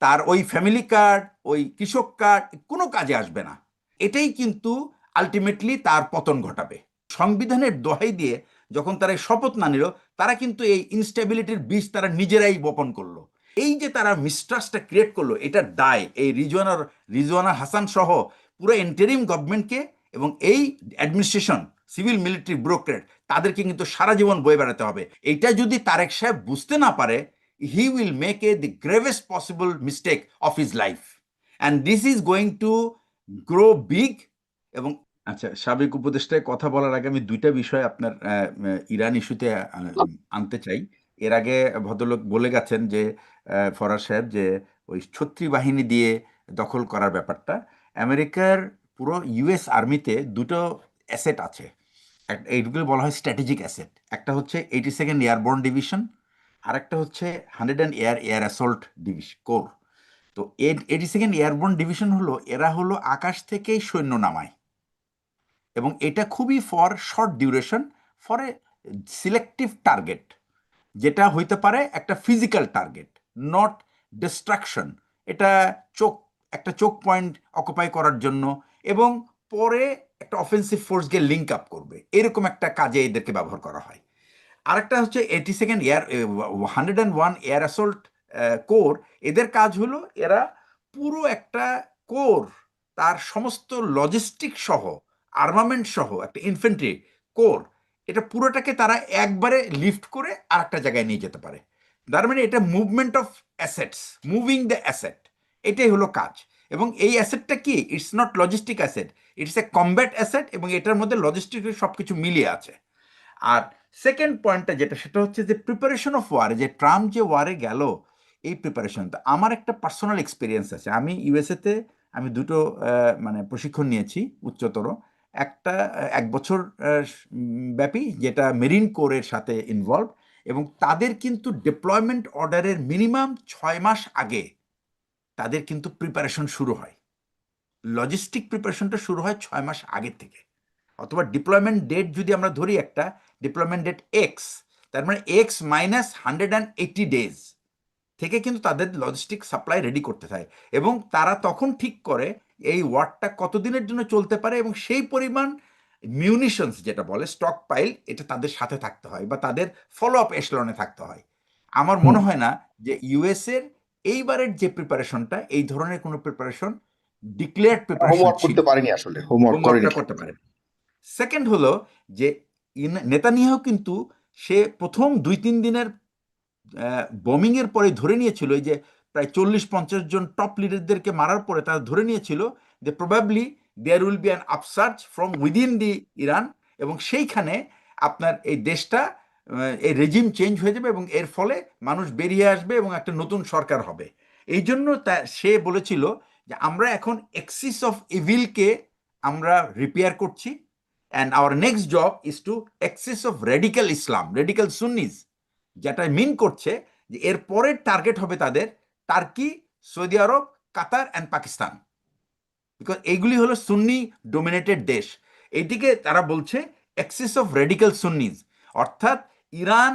তার ওই family card, ওই কৃষক কার্ড কোনো কাজে আসবে না। এটাই কিন্তু আলটিমেটলি তার পতন ঘটাবে। সংবিধানের দোহাই দিয়ে যখন তারা শপথ না নিল, তারা কিন্তু এই ইনস্টেবিলিটির বীজ তারা নিজেরাই বপন করলো। এই যে তারা মিসট্রাস্টটা ক্রিয়েট করলো, এটার দায় এই রিজওয়ানা হাসান সহ পুরো ইন্টারিম গভর্নমেন্টকে এবং এই অ্যাডমিনিস্ট্রেশন, সিভিল মিলিটারি ব্যুরোক্রেট, তাদেরকে কিন্তু সারা জীবন বয়ে বেড়াতে হবে। এইটা যদি তারেক সাহেব বুঝতে না পারে, he will make the gravest possible mistake of his life, and this is going to grow big. এবং আচ্ছা, সাবেক উপদেষ্টায় কথা বলার আগে আমি দুইটা বিষয় আপনার ইরান ইস্যুতে আনতে চাই। এর আগে ভদ্রলোক বলে গেছেন যে ফরাজ সাহেব, যে ওই ছত্রী বাহিনী দিয়ে দখল করার ব্যাপারটা, আমেরিকার পুরো ইউএস আর্মিতে দুটো অ্যাসেট আছে, এইগুলো বলা হয় স্ট্র্যাটেজিক অ্যাসেট। একটা হচ্ছে 82nd এয়ারবর্ন ডিভিশন, আরেকটা হচ্ছে 100 এয়ার অ্যাসল্ট ডিভিশন কোর। তো 82nd এয়ারবর্ন ডিভিশন হলো, এরা হলো আকাশ থেকেই সৈন্য নামায়, এবং এটা খুবই for short duration, for a selective target, যেটা হইতে পারে একটা ফিজিক্যাল টার্গেট, নট ডিস্ট্রাকশন। এটা একটা চোখ পয়েন্ট অকুপাই করার জন্য, এবং পরে একটা অফেন্সিভ ফোর্সকে লিঙ্ক আপ করবে, এরকম একটা কাজে এদেরকে ব্যবহার করা হয়। আরেকটা হচ্ছে 82nd 101 এয়ার অ্যাসল্ট কোর। এদের কাজ হলো, এরা পুরো একটা কোর, তার সমস্ত লজিস্টিক সহ, আর্মামেন্ট সহ একটা ইনফেন্ট্রি কোর, এটা পুরোটাকে তারা একবারে লিফট করে আর একটা জায়গায় নিয়ে যেতে পারে। তার মানে এটা movement of assets, moving the asset, এটাই হলো কাজ। এবং এই অ্যাসেটটা কি, it's not logistic asset, it's a combat asset, এবং এটার মধ্যে লজিস্টিক সব কিছু মিলিয়ে আছে। আর সেকেন্ড পয়েন্টটা যেটা, সেটা হচ্ছে যে প্রিপারেশন অফ ওয়ার, যে ট্রাম্প যে ওয়ারে গেল, এই প্রিপারেশনটা আমার একটা পার্সোনাল এক্সপিরিয়েন্স আছে। আমি ইউএসএতে আমি দুটো মানে প্রশিক্ষণ নিয়েছি উচ্চতর। একটা 1 বছর ব্যাপী, যেটা মেরিন কোরের সাথে ইনভলভ, এবং তাদের কিন্তু ডিপ্লয়মেন্ট অর্ডারের মিনিমাম 6 মাস আগে তাদের কিন্তু প্রিপারেশন শুরু হয়। লজিস্টিক প্রিপারেশনটা শুরু হয় 6 মাস আগের থেকে। অথবা ডিপ্লয়মেন্ট ডেট যদি আমরা ধরি, একটা ডিপ্লয়মেন্ট ডেট এক্স, তার মানে এক্স মাইনাস 180 ডেজ থেকে কিন্তু তাদের লজিস্টিক সাপ্লাই রেডি করতে থাকে, এবং তারা তখন ঠিক করে এই ওয়ারটা কতদিনের জন্য চলতে পারে, এবং সেই পরিমাণ মিউনিশনস যেটা বলে স্টক পাইল, এটা তাদের সাথে থাকতে হয়, বা তাদের ফলো আপ এশলনে থাকতে হয়। আমার মনে হয় না যে ইউএস এর এইবারের যে প্রিপারেশনটা, এই ধরনের কোনো প্রিপারেশন, ডিক্লেয়ার্ড প্রিপারেশন হোমওয়ার্ক ছিল, করতে পারেনি, আসলে হোমওয়ার্ক করেনি। হোমওয়ার্কটা করতে পারে। সেকেন্ড হলো যে নেতানিয়াহু কিন্তু সে প্রথম 2-3 দিনের বমিংয়ের পরে ধরে নিয়েছিল, যে প্রায় 40-50 জন টপ লিডারদেরকে মারার পরে তারা ধরে নিয়েছিল যে probably there will be an upsurge from within the Iran, এবং সেইখানে আপনার এই দেশটা, এই রেজিম চেঞ্জ হয়ে যাবে, এবং এর ফলে মানুষ বেরিয়ে আসবে এবং একটা নতুন সরকার হবে। এই জন্য সে বলেছিল যে আমরা এখন এক্সিস অফ ইভিলকে আমরা রিপেয়ার করছি, and our next job is to axis of radical Islam, radical Sunnis, যেটা মিন করছে যে এর পরের টার্গেট হবে তাদের Turkey, Saudi Arab, Qatar and Pakistan, because এইগুলি হলো সুন্নি ডোমিনেটেড দেশ। এইদিকে তারা বলছে এক্সিস অফ রেডিক্যাল সুন্নিজ, অর্থাৎ ইরান,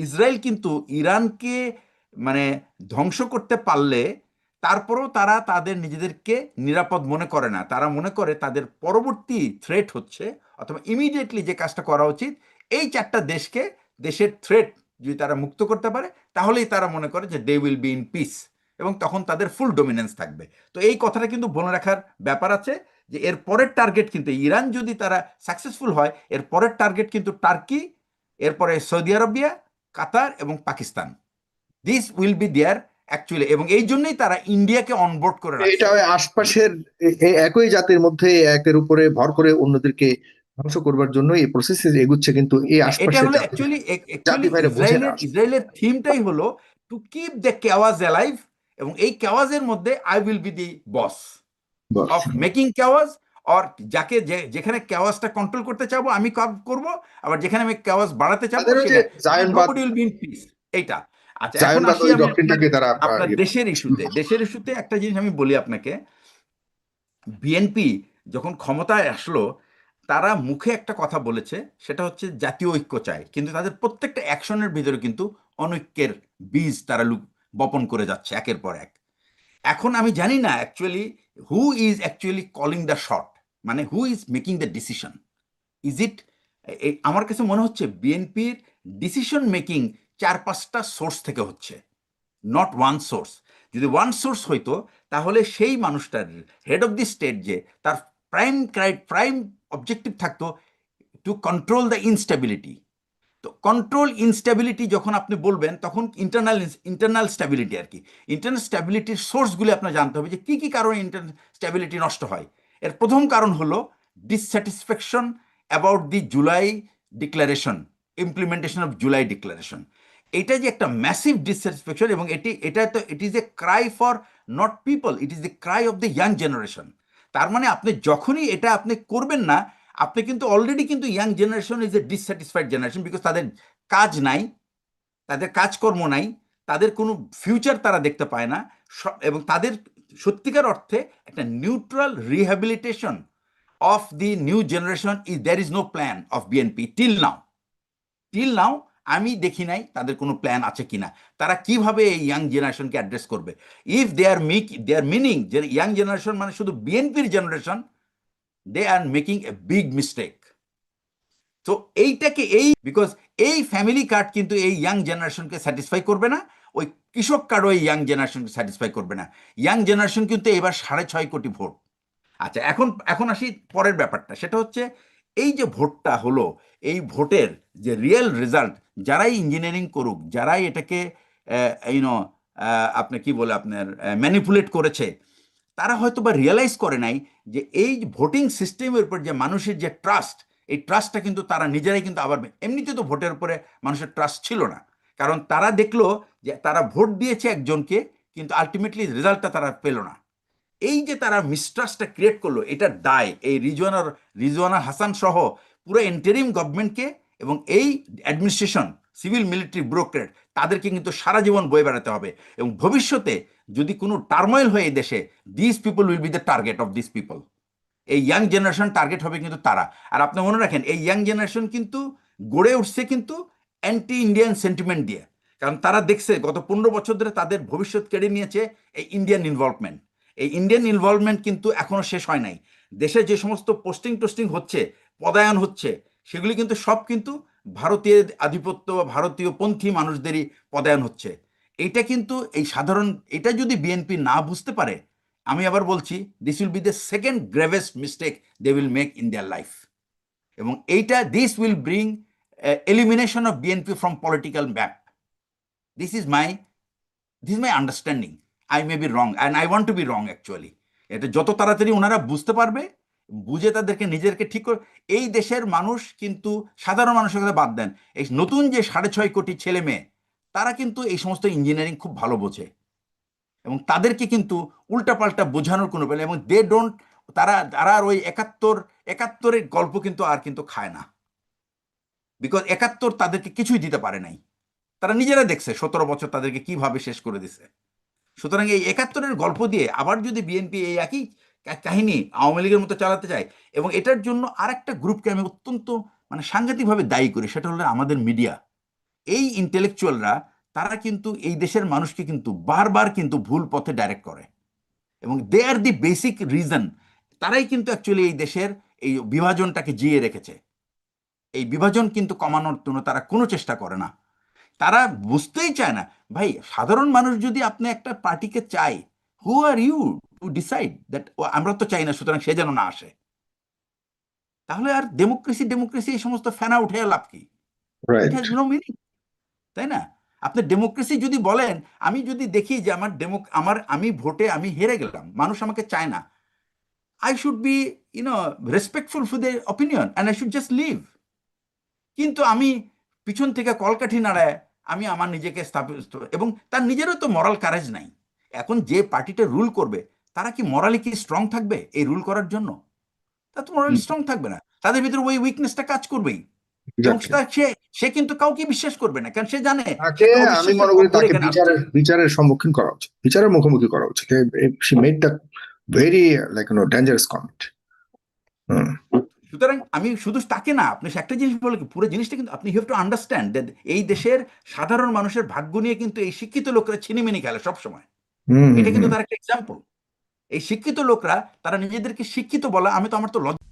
ইসরায়েল কিন্তু ইরানকে মানে ধ্বংস করতে পারলে তারপরেও তারা তাদের নিজেদেরকে নিরাপদ মনে করে না। তারা মনে করে তাদের পরবর্তী থ্রেট হচ্ছে, অথবা ইমিডিয়েটলি যে কাজটা করা উচিত, এই 4টা দেশকে, দেশের থ্রেট যদি তারা মুক্ত করতে পারে, তাহলেই তারা মনে করে যে they will be in peace, এবং তখন তাদের ফুল ডোমিনেন্স থাকবে। তো এই কথাটা কিন্তু বলে রাখার ব্যাপার আছে, যে এর পরের টার্গেট কিন্তু ইরান যদি তারা সাকসেসফুল হয়, এর পরের টার্গেট কিন্তু টার্কি, এরপরে সৌদি আরবিয়া, কাতার এবং Pakistan. This will be there actually, এবং এই জন্যই তারা ইন্ডিয়াকে অনবোর্ড করে রাখছে। এটা ওই আশপাশের একই জাতির মধ্যে একের উপরে ভর করে অন্যদেরকে ধ্বংস করবার জন্য এই প্রসেস এগুচ্ছে, কিন্তু এই এটা আশপাশের হলো জাতি অ্যাকচুয়ালি জাতি ভাইরা বোঝে না আসলে। ইসরায়েলের থিমটাই হলো to keep the chaos alive, এবং এই কেওয়াজের মধ্যে I will be the boss boss, of making chaos, or যাকে যেখানে কেওয়াজটা কন্ট্রোল করতে চাবো আমি করব, আবার যেখানে আমি কেওয়াজ বাড়াতে চাবো তাদের ওই যে সেখানে, জায়নবাদ, nobody will be in peace. এইটা। আচ্ছা, এখন জায়নবাদ আসি ওই আমি আপনার ডক্ট্রিনটাকে তারা আপনার দেশের ইস্যুতে। দেশের ইস্যুতে একটা জিনিস আমি বলি আপনাকে, বিএনপি যখন ক্ষমতায় আসলো, তারা মুখে একটা কথা বলেছে, সেটা হচ্ছে জাতীয় ঐক্য চায়, কিন্তু তাদের প্রত্যেকটা অ্যাকশনের ভিতরে কিন্তু অনৈক্যের বীজ তারা বপন করে যাচ্ছে একের পর এক। এখন আমি জানি না actually who is actually calling the shot, মানে who is making the decision. Is it, আমার কাছে মনে হচ্ছে বিএনপির ডিসিশন মেকিং 4-5টা সোর্স থেকে হচ্ছে, নট ওয়ান সোর্স। যদি ওয়ান সোর্স হইতো তাহলে সেই মানুষটার, হেড অফ দি স্টেট, যে তার প্রাইম অবজেক্টিভ থাকতো টু কন্ট্রোল দ্য ইনস্টেবিলিটি। তো কন্ট্রোল ইনস্টেবিলিটি যখন আপনি বলবেন তখন ইন্টারনাল স্ট্যাবিলিটি আর কি, ইন্টারনাল স্ট্যাবিলিটির সোর্সগুলি আপনার জানতে হবে যে কি কারণে ইন্টারনাল স্ট্যাবিলিটি নষ্ট হয়। এর প্রথম কারণ হলো dissatisfaction about the July declaration, implementation of July declaration. এটা যে একটা ম্যাসিভ ডিসস্যাটিসফ্যাকশন, এবং এটা তো it is a Cry for not people, it is the Cry of the young generation. তার মানে আপনি যখনই এটা আপনি করবেন না, আপনি কিন্তু অলরেডি কিন্তু young generation is a dissatisfied generation, because তাদের কাজ নাই, তাদের কাজকর্ম নাই, তাদের কোনো ফিউচার তারা দেখতে পায় না, এবং তাদের সত্যিকার অর্থে একটা neutral rehabilitation of the new generation is there is no plan of BNP till now. আমি দেখি নাই তাদের কোনো প্ল্যান আছে কিনা, তারা কিভাবে এই ইয়াং জেনারেশনকে অ্যাড্রেস করবে। ইফ দে আর মিনিং যে ইয়াং জেনারেশন মানে শুধু বিএনপির generation, they are making a big mistake. তো এইটাকে বিকজ এই ফ্যামিলি কার্ড কিন্তু এই ইয়াং জেনারেশনকে স্যাটিসফাই করবে না, ওই কৃষক কার্ডও এই ইয়াং জেনারেশনকে স্যাটিসফাই করবে না। ইয়াং জেনারেশন কিন্তু এবার 6.5 কোটি ভোট। আচ্ছা, এখন আসি পরের ব্যাপারটা, সেটা হচ্ছে এই যে ভোটটা হলো, এই ভোটের যে রিয়েল রেজাল্ট, যারাই ইঞ্জিনিয়ারিং করুক, যারাই এটাকে ইউনো আপনি কি বলে আপনার ম্যানিপুলেট করেছে, তারা হয়তো বা রিয়েলাইজ করে নাই যে এই ভোটিং সিস্টেমের উপর যে মানুষের যে ট্রাস্ট, এই ট্রাস্টটা কিন্তু তারা নিজেরাই কিন্তু আবার, এমনিতে তো ভোটের উপরে মানুষের ট্রাস্ট ছিল না, কারণ তারা দেখলো যে তারা ভোট দিয়েছে একজনকে, কিন্তু আলটিমেটলি রেজাল্টটা তারা পেল না। এই যে তারা মিসট্রাস্টটা ক্রিয়েট করলো, এটার দায় এই রিজওয়ানা হাসান সহ পুরো ইন্টারিম গভর্নমেন্টকে এবং এই অ্যাডমিনিস্ট্রেশন, সিভিল মিলিটারি ব্যুরোক্রেট, তাদেরকে কিন্তু সারা জীবন বয়ে বেড়াতে হবে। এবং ভবিষ্যতে যদি কোনো টার্ময়েল হয় এই দেশে, this people will be the target of this people. এই ইয়াং জেনারেশন টার্গেট হবে কিন্তু তারা। আর আপনি মনে রাখেন, এই ইয়াং জেনারেশন কিন্তু গড়ে উঠছে কিন্তু অ্যান্টি ইন্ডিয়ান সেন্টিমেন্ট দিয়ে, কারণ তারা দেখছে গত 15 বছর ধরে তাদের ভবিষ্যৎ কেড়ে নিয়েছে এই ইন্ডিয়ান ইনভলভমেন্ট। এই ইন্ডিয়ান ইনভলভমেন্ট কিন্তু এখনো শেষ হয় নাই। দেশে যে সমস্ত পোস্টিং হচ্ছে, পদায়ন হচ্ছে, সেগুলি কিন্তু সব কিন্তু ভারতীয় আধিপত্য বা ভারতীয় পন্থী মানুষদেরই পদায়ন হচ্ছে। এইটা কিন্তু এই সাধারণ, এটা যদি বিএনপি না বুঝতে পারে, আমি আবার বলছি, this will be the second gravest mistake they will make in their life. এবং this will bring elimination of BNP from political map. This is my understanding. I may be wrong and I want to be wrong actually. এটা যত তাড়াতাড়ি ওনারা বুঝতে পারবে, বুঝে তাদেরকে নিজেদেরকে ঠিক করে, এই দেশের মানুষ কিন্তু, সাধারণ মানুষের কথা বাদ দেন, এই নতুন যে 6.5 কোটি ছেলে মেয়ে, তারা কিন্তু এই সমস্ত ইঞ্জিনিয়ারিং খুব ভালো বোঝে, এবং তাদেরকে কিন্তু উল্টাপাল্টা বোঝানোর কোনো পেলে, এবং দে ডোন্ট, তারা আর ওই একাত্তরের গল্প কিন্তু আর কিন্তু খায় না, বিকজ 71 তাদেরকে কিছুই দিতে পারে নাই। তারা নিজেরা দেখছে 17 বছর তাদেরকে কিভাবে শেষ করে দিছে। সুতরাং এই 71-এর গল্প দিয়ে আবার যদি বিএনপি এই একই কাহিনী আওয়ামী লীগের মতো চালাতে চায়, এবং এটার জন্য আর একটা গ্রুপকে আমি অত্যন্ত মানে সাংঘাতিকভাবে দায়ী করি, সেটা হলো আমাদের মিডিয়া। এই ইন্টেলেকচুয়ালরা, তারা কিন্তু এই দেশের মানুষকে কিন্তু বারবার কিন্তু ভুল পথে ডাইরেক্ট করে, এবং দে আর দি বেসিক রিজন। তারাই কিন্তু অ্যাকচুয়ালি এই দেশের এই বিভাজনটাকে জিয়ে রেখেছে। এই বিভাজন কিন্তু কমানোর জন্য তারা কোনো চেষ্টা করে না, তারা বুঝতেই চায় না। ভাই, সাধারণ মানুষ যদি আপনি একটা পার্টিকে চায়, who are you to decide that আমরা তো চাই না, সুতরাং সে যেন না আসে? তাহলে আর ডেমোক্রেসি এই সমস্ত ফেনা উঠে লাভ কি? It right. Has no meaning, তাই না? আপনি ডেমোক্রেসি যদি বলেন, আমি যদি দেখি যে আমি ভোটে আমি হেরে গেলাম, মানুষ আমাকে চায় না, I should be respectful for the opinion and I should just leave. কিন্তু আমি পিছন থেকে কলকাঠি নাড়ায় আমি আমার নিজেকে স্থাপিত, এবং তার নিজেরও তো মরাল কারেজ নাই। এখন যে পার্টিটা রুল করবে, তারা কি মরালি কি স্ট্রং থাকবে এই রুল করার জন্য? তা তো মরালি স্ট্রং থাকবে না, তাদের ভিতরে ওই উইকনেসটা কাজ করবেই, এবং এক্স্যাক্টলি। সে কিন্তু কাউকে বিশ্বাস করবে না, কারণ সে জানে সে তাকে, একটা আমি অবিশ্বাসের মনে পথ করি ধরে তাকে এখানে আসছে। বিচারের সম্মুখীন করা উচিত, বিচারের মুখোমুখি করা উচিত। She made the very like dangerous comment. সুতরাং আমি শুধু তাকে না, আপনি একটা জিনিস বলে কি, পুরো জিনিসটা কিন্তু আপনি হ্যাভ টু আন্ডারস্ট্যান্ড দ্যাট এই দেশের সাধারণ মানুষের ভাগ্য নিয়ে কিন্তু এই শিক্ষিত লোকেরা ছিনিমিনি খেলে সবসময়। হুম হুম এটা কিন্তু হুম তার একটা এক্সাম্পল। এই শিক্ষিত লোকরা তারা নিজেদেরকে শিক্ষিত বলা, আমি তো, আমার তো লজ্জা